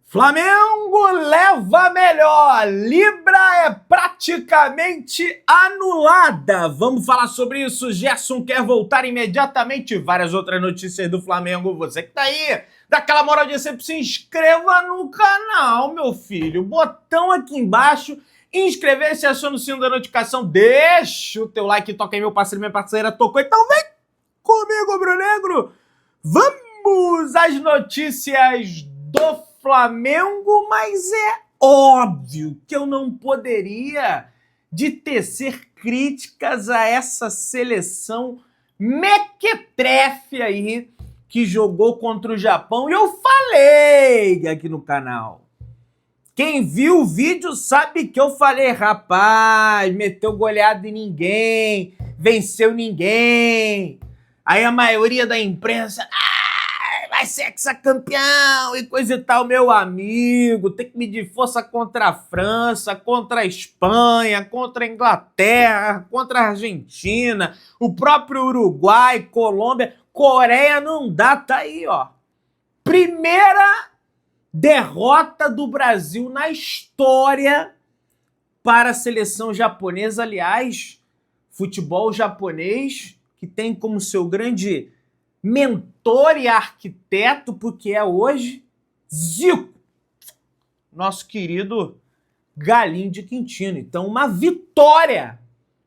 Flamengo leva melhor, Libra é praticamente anulada. Vamos falar sobre isso. Gerson quer voltar imediatamente. Várias outras notícias do Flamengo. Você que tá aí, dá aquela moral de sempre, se inscreva no canal, meu filho. Botão aqui embaixo, inscrever-se, aciona o sino da notificação, deixa o teu like, toca aí, meu parceiro, minha parceira, tocou, então vem comigo, Brunegro. Vamos às notícias do Flamengo, mas é óbvio que eu não poderia de tecer críticas a essa seleção mequetrefe aí que jogou contra o Japão. E eu falei aqui no canal. Quem viu o vídeo sabe que eu falei, rapaz, meteu goleada em ninguém, venceu ninguém. Aí a maioria da imprensa, vai ser hexacampeão e coisa e tal, meu amigo. Tem que medir força contra a França, contra a Espanha, contra a Inglaterra, contra a Argentina, o próprio Uruguai, Colômbia, Coreia não dá, tá aí, ó. Primeira derrota do Brasil na história para a seleção japonesa. Aliás, futebol japonês, que tem como seu grande mentor e arquiteto, porque é hoje, Zico, nosso querido Galinho de Quintino. Então, uma vitória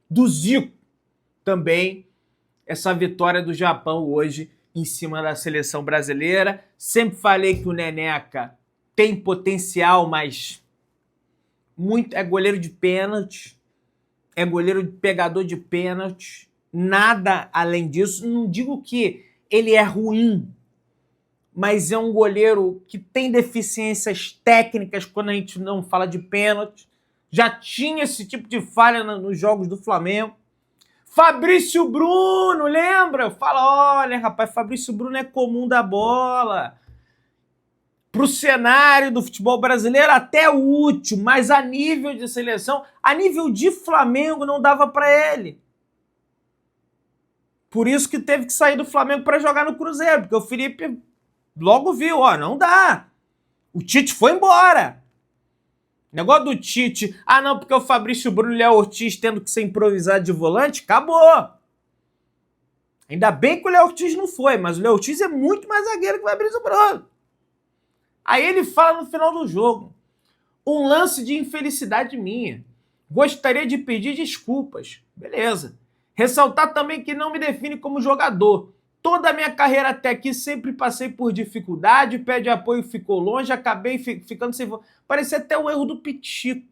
do Zico. Também essa vitória do Japão hoje em cima da seleção brasileira. Sempre falei que o Neneca tem potencial, mas muito é goleiro de pênalti, é goleiro de pegador de pênalti, nada além disso. Não digo que ele é ruim, mas é um goleiro que tem deficiências técnicas quando a gente não fala de pênalti. Já tinha esse tipo de falha nos jogos do Flamengo. Fabrício Bruno, lembra? Fala, olha, rapaz, Fabrício Bruno é comum da bola. Pro cenário do futebol brasileiro até útil, mas a nível de seleção, a nível de Flamengo não dava para ele. Por isso que teve que sair do Flamengo para jogar no Cruzeiro, porque o Felipe logo viu, ó, não dá. O Tite foi embora. Negócio do Tite, não, porque o Fabrício Bruno e o Léo Ortiz tendo que ser improvisado de volante, acabou. Ainda bem que o Léo Ortiz não foi, mas o Léo Ortiz é muito mais zagueiro que o Fabrício Bruno. Aí ele fala no final do jogo, um lance de infelicidade minha. Gostaria de pedir desculpas. Beleza. Ressaltar também que não me define como jogador. Toda a minha carreira até aqui sempre passei por dificuldade, pé de apoio ficou longe, acabei ficando sem... Parecia até o erro do Pitico.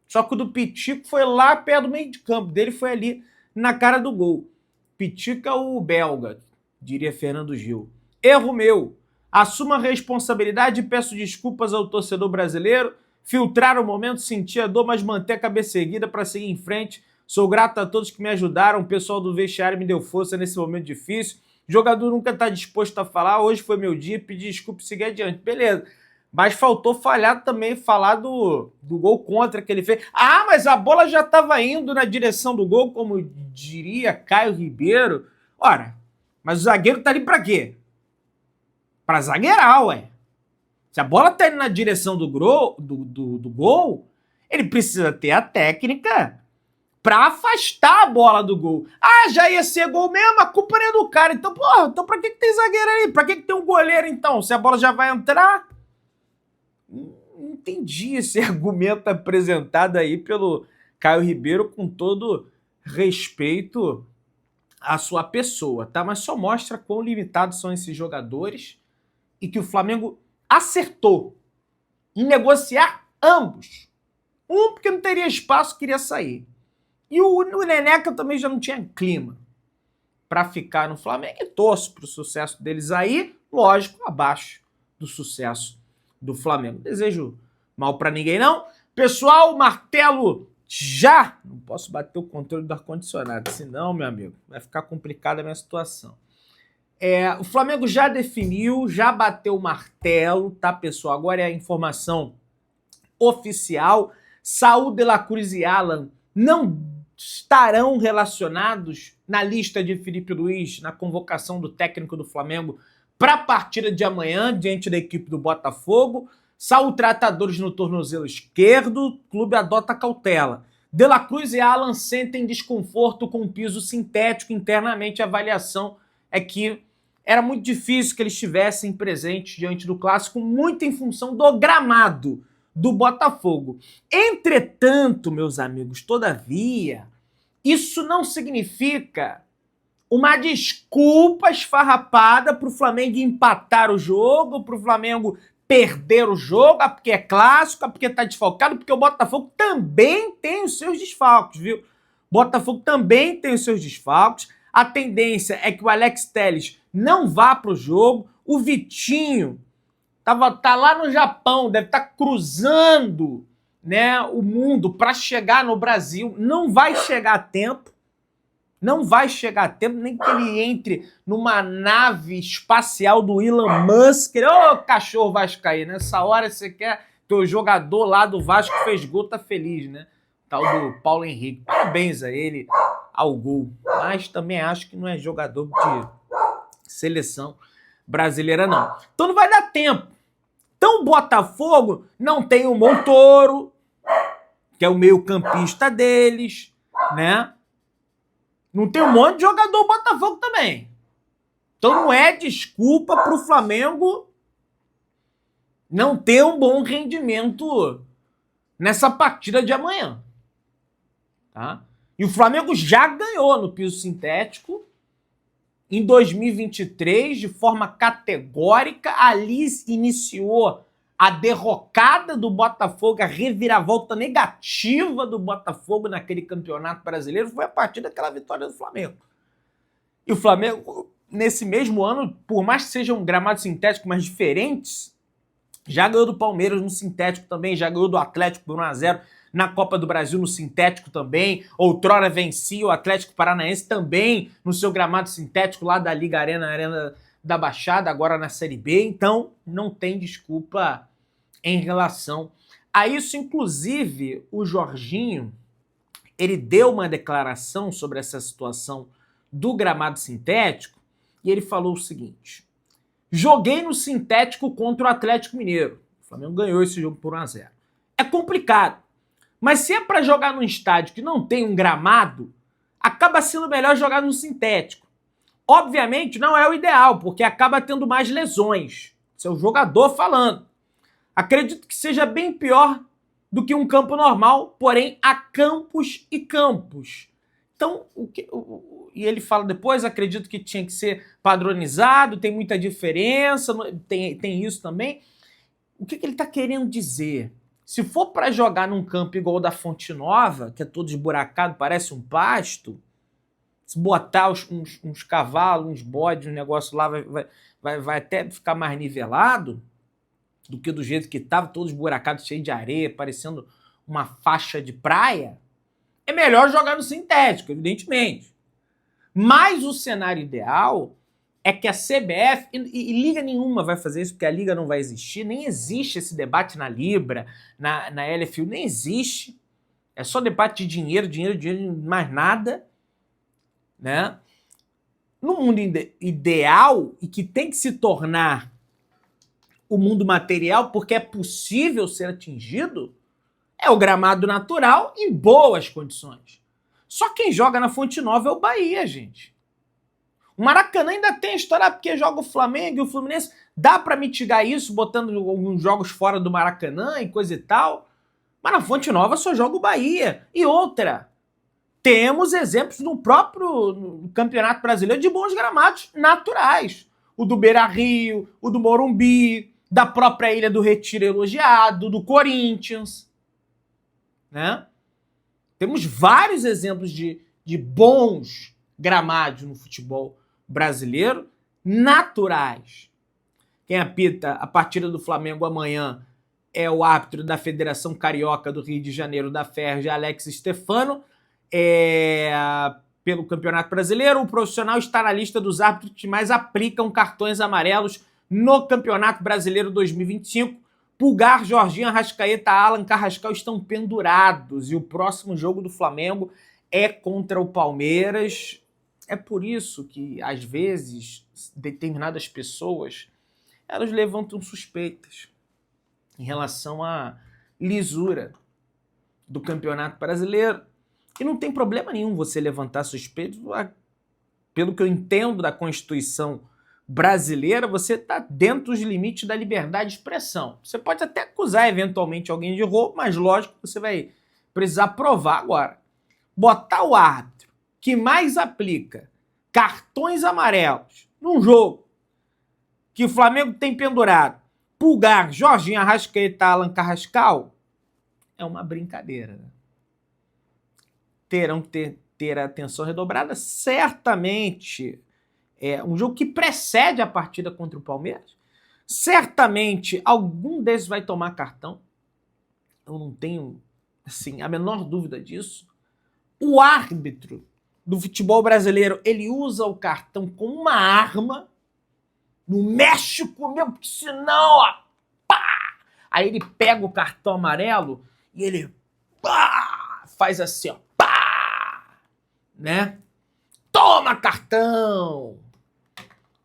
Só que o do Pitico foi lá perto do meio de campo, dele foi ali na cara do gol. Pitico é o belga, diria Fernando Gil. Erro meu. Assumo a responsabilidade e peço desculpas ao torcedor brasileiro. Filtrar o momento, sentir a dor, mas manter a cabeça erguida para seguir em frente. Sou grato a todos que me ajudaram, o pessoal do vestiário me deu força nesse momento difícil. O jogador nunca está disposto a falar, hoje foi meu dia, pedir desculpa e seguir adiante. Beleza. Mas faltou falhar também, falar do gol contra que ele fez. Mas a bola já estava indo na direção do gol, como diria Caio Ribeiro. Ora, mas o zagueiro tá ali para quê? Para zagueirar, ué. Se a bola tá indo na direção do gol, ele precisa ter a técnica para afastar a bola do gol. Já ia ser gol mesmo, a culpa não é do cara. Então, então pra que tem zagueiro ali? Pra que tem um goleiro, então? Se a bola já vai entrar? Não entendi esse argumento apresentado aí pelo Caio Ribeiro, com todo respeito à sua pessoa, tá? Mas só mostra quão limitados são esses jogadores e que o Flamengo acertou em negociar ambos. Um porque não teria espaço, queria sair. E o Neneca também já não tinha clima para ficar no Flamengo, e torço para o sucesso deles aí, lógico, abaixo do sucesso do Flamengo. Desejo mal para ninguém, não. Pessoal, martelo já! Não posso bater o controle do ar-condicionado, senão, meu amigo, vai ficar complicada a minha situação. O Flamengo já definiu, já bateu o martelo, tá, pessoal? Agora é a informação oficial. Saúl de la Cruz e Alan não estarão relacionados na lista de Felipe Luiz, na convocação do técnico do Flamengo para a partida de amanhã, diante da equipe do Botafogo. Saltratadores no tornozelo esquerdo, o clube adota cautela. De La Cruz e Alan sentem desconforto com o piso sintético. Internamente, a avaliação é que era muito difícil que eles estivessem presentes diante do clássico, muito em função do gramado do Botafogo. Entretanto, meus amigos, todavia, isso não significa uma desculpa esfarrapada para o Flamengo empatar o jogo, para o Flamengo perder o jogo, porque é clássico, porque está desfalcado, porque o Botafogo também tem os seus desfalques, viu? Botafogo também tem os seus desfalques. A tendência é que o Alex Telles não vá para o jogo. O Vitinho tá lá no Japão, deve estar cruzando, né, o mundo para chegar no Brasil. Não vai chegar a tempo. Não vai chegar a tempo, nem que ele entre numa nave espacial do Elon Musk. Ô, cachorro vascaíno, nessa hora você quer que o jogador lá do Vasco fez gol, tá feliz, né? Tal do Paulo Henrique. Parabéns a ele ao gol. Mas também acho que não é jogador de seleção brasileira, não. Então não vai dar tempo. Então o Botafogo não tem o Montoro, que é o meio-campista deles, né? Não tem um monte de jogador do Botafogo também. Então não é desculpa para o Flamengo não ter um bom rendimento nessa partida de amanhã. Tá? E o Flamengo já ganhou no piso sintético em 2023 de forma categórica. Ali iniciou a derrocada do Botafogo, a reviravolta negativa do Botafogo naquele campeonato brasileiro foi a partir daquela vitória do Flamengo. E o Flamengo, nesse mesmo ano, por mais que sejam gramados sintéticos mais diferentes, já ganhou do Palmeiras no sintético também, já ganhou do Atlético por 1-0 na Copa do Brasil no sintético também. Outrora vencia o Atlético Paranaense também no seu gramado sintético lá da Liga Arena, Arena da Baixada, agora na Série B. Então, não tem desculpa em relação a isso. Inclusive, o Jorginho, ele deu uma declaração sobre essa situação do gramado sintético e ele falou o seguinte: joguei no sintético contra o Atlético Mineiro. O Flamengo ganhou esse jogo por 1-0. É complicado, mas se é para jogar num estádio que não tem um gramado, acaba sendo melhor jogar no sintético. Obviamente não é o ideal, porque acaba tendo mais lesões. Esse é o jogador falando. Acredito que seja bem pior do que um campo normal, porém há campos e campos. Então, e ele fala depois, acredito que tinha que ser padronizado, tem muita diferença, tem isso também. O que ele está querendo dizer? Se for para jogar num campo igual o da Fonte Nova, que é todo esburacado, parece um pasto, se botar uns cavalos, uns bodes, um negócio lá, vai até ficar mais nivelado do que do jeito que estava, todo esburacado, cheio de areia, parecendo uma faixa de praia. É melhor jogar no sintético, evidentemente. Mas o cenário ideal é que a CBF, e Liga nenhuma vai fazer isso, porque a Liga não vai existir, nem existe esse debate na Libra, na LFU, nem existe. É só debate de dinheiro, mais nada. Né? No mundo ideal, e que tem que se tornar o mundo material, porque é possível ser atingido, é o gramado natural em boas condições. Só quem joga na Fonte Nova é o Bahia, gente. O Maracanã ainda tem história porque joga o Flamengo e o Fluminense. Dá para mitigar isso botando alguns jogos fora do Maracanã e coisa e tal. Mas na Fonte Nova só joga o Bahia. E outra, temos exemplos no próprio Campeonato Brasileiro de bons gramados naturais. O do Beira-Rio, o do Morumbi, da própria Ilha do Retiro elogiado, do Corinthians. Né? Temos vários exemplos de bons gramados no futebol brasileiro, naturais. Quem apita a partida do Flamengo amanhã é o árbitro da Federação Carioca do Rio de Janeiro, da FERJ, Alex Stefano. Pelo Campeonato Brasileiro, o profissional está na lista dos árbitros que mais aplicam cartões amarelos no Campeonato Brasileiro 2025. Pulgar, Jorginho, Arrascaeta, Alan, Carrascal estão pendurados e o próximo jogo do Flamengo é contra o Palmeiras. É por isso que, às vezes, determinadas pessoas, elas levantam suspeitas em relação à lisura do Campeonato Brasileiro. E não tem problema nenhum você levantar suspeitas. Pelo que eu entendo da Constituição brasileira, você está dentro dos limites da liberdade de expressão. Você pode até acusar eventualmente alguém de roubo, mas lógico que você vai precisar provar agora. Botar o árbitro que mais aplica cartões amarelos num jogo que o Flamengo tem pendurado Pulgar, Jorginho, Arrascaeta, Alan Carrascal, é uma brincadeira. Né? Terão que ter a atenção redobrada, certamente. É um jogo que precede a partida contra o Palmeiras. Certamente algum desses vai tomar cartão. Eu não tenho assim, a menor dúvida disso. O árbitro do futebol brasileiro, ele usa o cartão como uma arma. No México mesmo, porque senão, ó, pá! Aí ele pega o cartão amarelo e ele pá! Faz assim, ó, pá! Né? Toma cartão!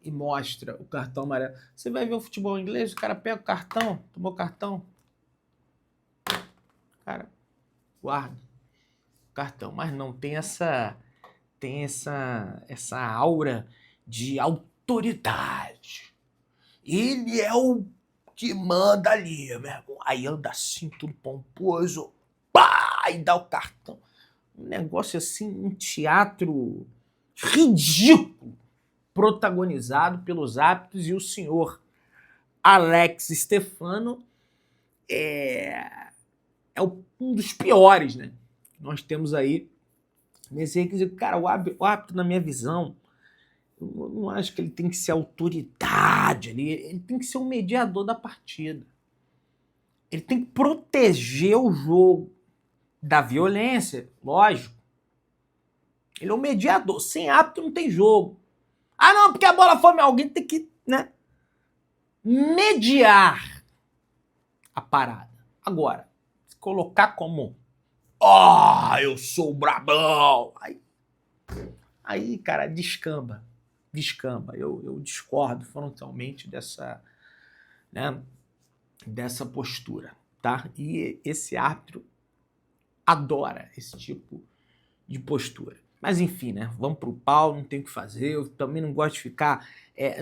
E mostra o cartão amarelo. Você vai ver o futebol inglês, o cara pega o cartão, tomou o cartão. Cara, guarda o cartão. Mas não tem essa aura de autoridade. Ele é o que manda ali, meu irmão. Aí anda assim, tudo pomposo, pá! E dá o cartão. Um negócio assim, um teatro ridículo, protagonizado pelos árbitros, e o senhor Alex Stefano um dos piores, né? Nós temos aí nesse requisito. Cara, o árbitro, na minha visão, eu não acho que ele tem que ser autoridade, ele tem que ser um mediador da partida. Ele tem que proteger o jogo da violência, lógico. Ele é um mediador. Sem árbitro não tem jogo. Ah, não, porque a bola foi... Alguém tem que, né, mediar a parada. Agora, se colocar como eu sou o brabão. Aí, cara, descamba. Eu discordo frontalmente dessa postura, tá? E esse árbitro adora esse tipo de postura. Mas enfim, né? Vamos pro pau, não tem o que fazer. Eu também não gosto de ficar...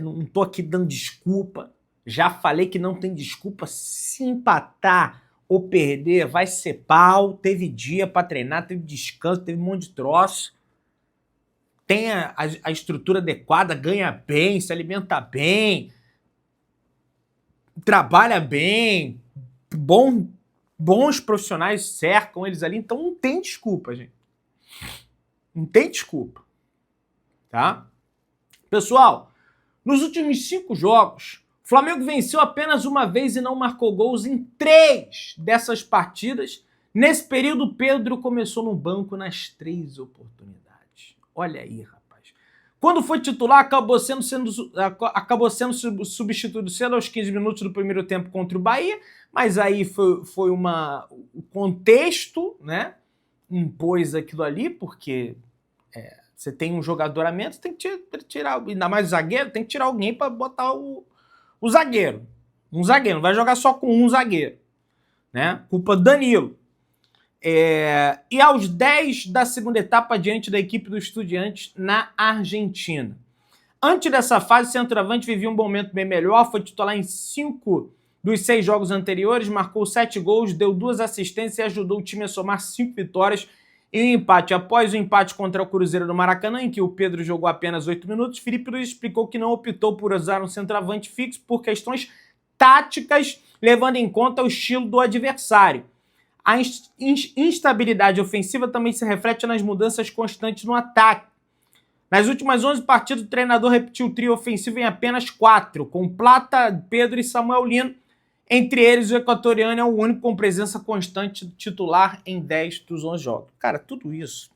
não tô aqui dando desculpa. Já falei que não tem desculpa. Se empatar ou perder, vai ser pau. Teve dia para treinar, teve descanso, teve um monte de troço. Tem a estrutura adequada, ganha bem, se alimenta bem, trabalha bem, bons profissionais cercam eles ali. Então não tem desculpa, gente. Não tem desculpa, tá? Pessoal, nos últimos 5 jogos, o Flamengo venceu apenas uma vez e não marcou gols em 3 dessas partidas. Nesse período, o Pedro começou no banco nas 3 oportunidades. Olha aí, rapaz. Quando foi titular, acabou sendo substituído cedo aos 15 minutos do primeiro tempo contra o Bahia, mas aí foi o contexto, né? Impôs aquilo ali, porque você tem um jogador a menos, tem que tirar, ainda mais o zagueiro, tem que tirar alguém para botar o zagueiro. Um zagueiro, não vai jogar só com um zagueiro, né? Culpa do Danilo. E aos 10 da segunda etapa, diante da equipe do Estudiantes na Argentina. Antes dessa fase, o centroavante vivia um momento bem melhor, foi titular em 5 dos 6 jogos anteriores, marcou 7 gols, deu 2 assistências e ajudou o time a somar 5 vitórias e um empate. Após o empate contra o Cruzeiro no Maracanã, em que o Pedro jogou apenas 8 minutos, Felipe Luiz explicou que não optou por usar um centroavante fixo por questões táticas, levando em conta o estilo do adversário. A instabilidade ofensiva também se reflete nas mudanças constantes no ataque. Nas últimas 11 partidas, o treinador repetiu o trio ofensivo em apenas 4, com Plata, Pedro e Samuel Lino. Entre eles, o equatoriano é o único com presença constante titular em 10 dos 11 jogos. Cara, tudo isso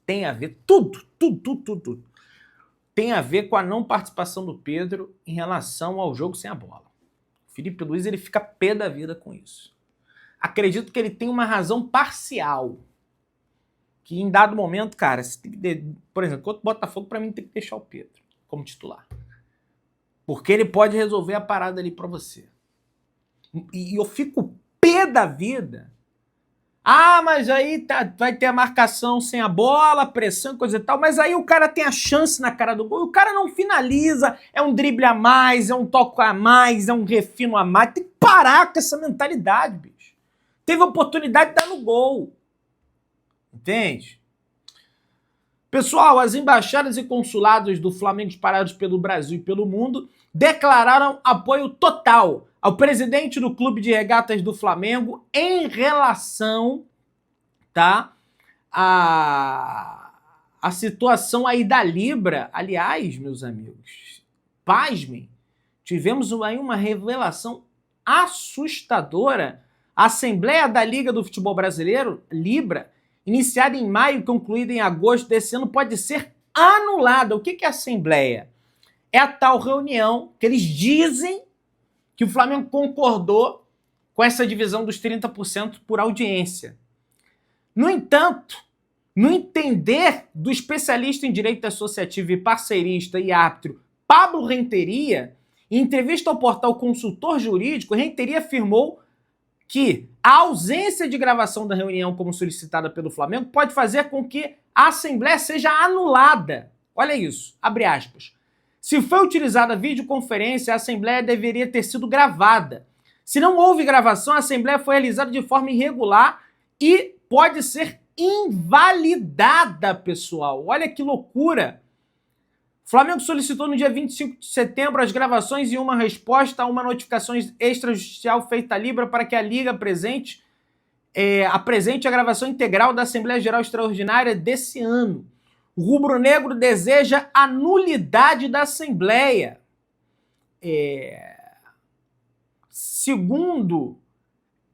tem a ver, tudo, tem a ver com a não participação do Pedro em relação ao jogo sem a bola. O Felipe Luiz, ele fica pé da vida com isso. Acredito que ele tem uma razão parcial. que em dado momento, cara, por exemplo, contra o Botafogo, pra mim tem que deixar o Pedro como titular. Porque ele pode resolver a parada ali pra você. E eu fico pé da vida. Ah, mas aí vai ter a marcação sem a bola, pressão, coisa e tal, mas aí o cara tem a chance na cara do gol, e o cara não finaliza, é um drible a mais, é um toque a mais, é um refino a mais, tem que parar com essa mentalidade, bicho. Teve a oportunidade de dar no gol. Entende? Pessoal, as embaixadas e consulados do Flamengo espalhados pelo Brasil e pelo mundo declararam apoio total ao presidente do Clube de Regatas do Flamengo em relação, tá, a situação aí da Libra. Aliás, meus amigos, pasmem, tivemos aí uma revelação assustadora. A Assembleia da Liga do Futebol Brasileiro, Libra, iniciada em maio e concluída em agosto desse ano, pode ser anulada. O que é a Assembleia? É a tal reunião que eles dizem que o Flamengo concordou com essa divisão dos 30% por audiência. No entanto, no entender do especialista em direito associativo e parceirista e árbitro Pablo Renteria, em entrevista ao portal Consultor Jurídico, Renteria afirmou que a ausência de gravação da reunião como solicitada pelo Flamengo pode fazer com que a Assembleia seja anulada. Olha isso, abre aspas. Se foi utilizada videoconferência, a Assembleia deveria ter sido gravada. Se não houve gravação, a Assembleia foi realizada de forma irregular e pode ser invalidada, pessoal. Olha que loucura. O Flamengo solicitou no dia 25 de setembro as gravações e uma resposta a uma notificação extrajudicial feita à Libra para que a Liga apresente a gravação integral da Assembleia Geral Extraordinária desse ano. O rubro-negro deseja a nulidade da Assembleia. Segundo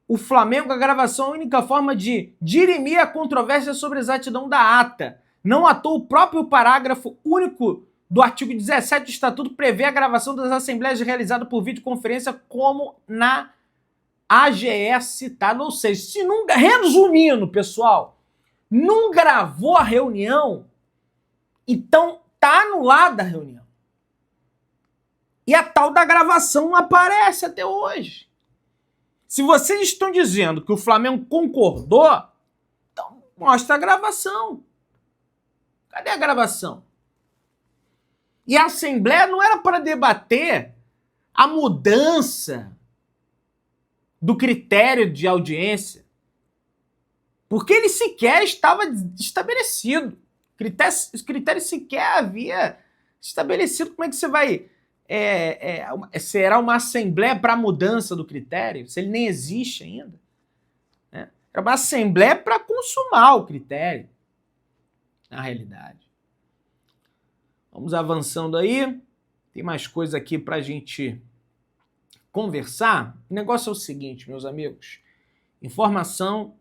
o Flamengo, a gravação é a única forma de dirimir a controvérsia sobre a exatidão da ata. Não à toa, o próprio parágrafo único do artigo 17 do Estatuto prevê a gravação das assembleias realizada por videoconferência como na AGS citada. Ou seja, se não, resumindo, pessoal, não gravou a reunião, então tá anulada a reunião. E a tal da gravação não aparece até hoje. Se vocês estão dizendo que o Flamengo concordou, então mostra a gravação. Cadê a gravação? E a Assembleia não era para debater a mudança do critério de audiência, porque ele sequer estava estabelecido. O critério sequer havia estabelecido. Como é que você vai... será uma Assembleia para a mudança do critério, se ele nem existe ainda? Era uma Assembleia para consumar o critério, na realidade. Vamos avançando aí. Tem mais coisa aqui para a gente conversar. O negócio é o seguinte, meus amigos. Informação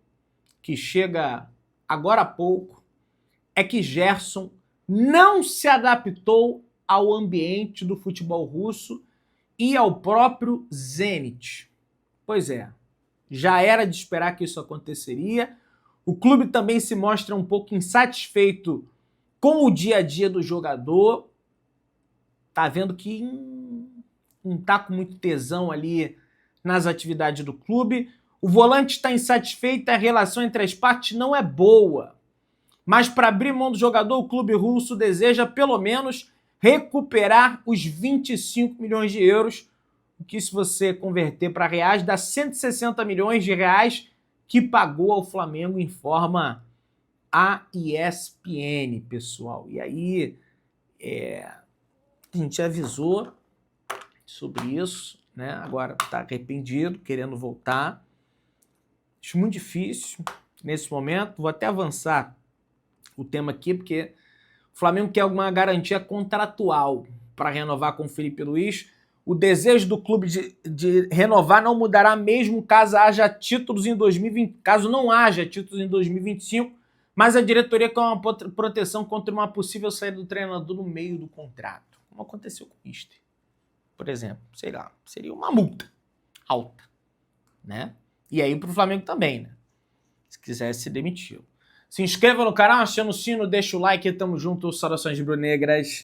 que chega agora há pouco é que Gerson não se adaptou ao ambiente do futebol russo e ao próprio Zenit. Pois é, já era de esperar que isso aconteceria. O clube também se mostra um pouco insatisfeito com o dia a dia do jogador. Tá vendo que não tá com muito tesão ali nas atividades do clube. O volante está insatisfeito, a relação entre as partes não é boa. Mas para abrir mão do jogador, o clube russo deseja pelo menos recuperar os 25 milhões de euros, o que, se você converter para reais, dá 160 milhões de reais que pagou ao Flamengo, informa a ESPN, pessoal. E aí, a gente avisou sobre isso, né? Agora está arrependido, querendo voltar. Acho muito difícil nesse momento. Vou até avançar o tema aqui, porque o Flamengo quer alguma garantia contratual para renovar com o Felipe Luiz. O desejo do clube de renovar não mudará mesmo caso haja títulos em 2020, caso não haja títulos em 2025, mas a diretoria quer uma proteção contra uma possível saída do treinador no meio do contrato, como aconteceu com o Mister, por exemplo. Sei lá, seria uma multa alta, né? E aí pro Flamengo também, né? Se quisesse se demitir. Se inscreva no canal, aciona o sino, deixa o like, tamo junto, saudações rubro-negras.